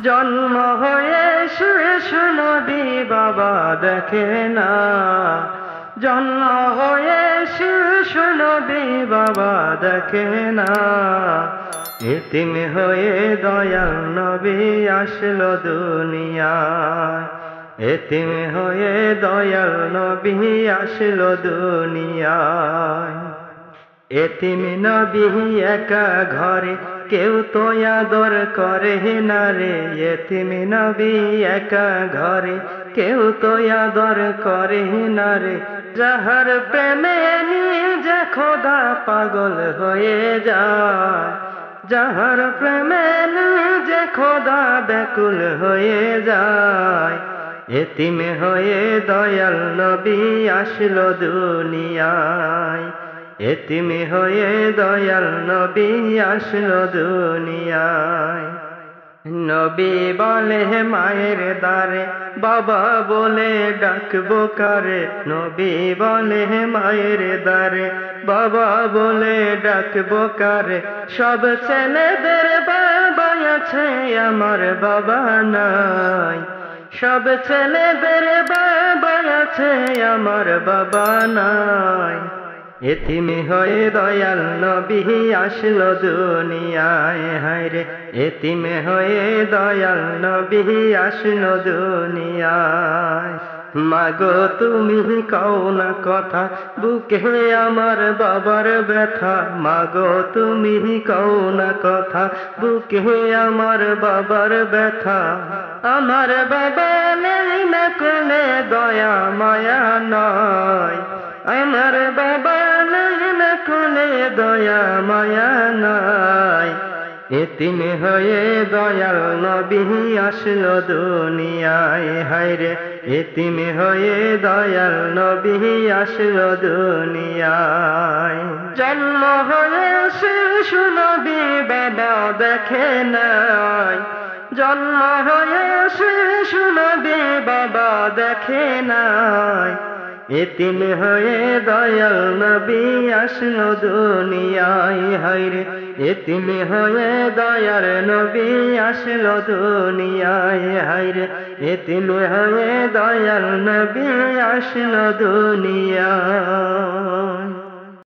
জন্ম হয়ে শিশু নবী বাবা দেখে না, জন্ম হয়ে শিশু নবী বাবা দেখে না। এতিম হয়ে দয়াল নবী আসলো দুনিয়ায়, এতিম হয়ে দয়াল নবী আসলো দুনিয়ায়। এতিম নবী একা ঘরে কেউ তো আদর করে না রে, এতিম নবী একা ঘরে কেউ তো আদর করে না রে। যাহার প্রেমে নিজে খোদা পাগল হয়ে যায়, যাহার প্রেমে নিজে খোদা ব্যাকুল হয়ে যায়। এতিম হয়ে দয়াল নবী আসলো দুনিয়ায়, এতিম হয়ে দয়াল নবী আসলো দুনিয়ায়। নবী বলে মায়ের দ্বারে বাবা বলে ডাকবো কারে, নবী বলে মায়ের দ্বারে বাবা বলে ডাকবো কারে। সব ছেলেদের বাবা আছে আমার বাবা নাই, সব ছেলেদের বাবা আছে আমার বাবা নাই। এতিম হয়ে দয়াল নবী আসলো দুনিয়ায়, হায়রে এতিম হয়ে দয়াল নবী আসলো দুনিয়ায়। মাগো তুমি কও না কথা বুকে আমার বাবার ব্যথা, মাগো তুমি কও না কথা বুকে আমার বাবার ব্যথা। আমার বাবা নেই না কোনে দয়া মায়া নয়, আমার বাবা নেই না কোনে দয়া মায়া নাই। এতিম হয়ে দয়াল নবী আসলো দুনিয়ায়, হায়রে এতিম হয়ে দয়াল নবী আসলো দুনিয়ায়। জন্ম হয়ে শিশু নবী বাবা দেখে নাই, জন্ম হয়ে শিশু নবী বাবা দেখে নাই। এতিম হয়ে দয়াল নবী আসলো দুনিয়ায়, হায়রে এতিম হয়ে দয়াল নবী আসলো দুনিয়ায়, হায়রে এতিম হয়ে দয়াল নবী আসলো দুনিয়ায়।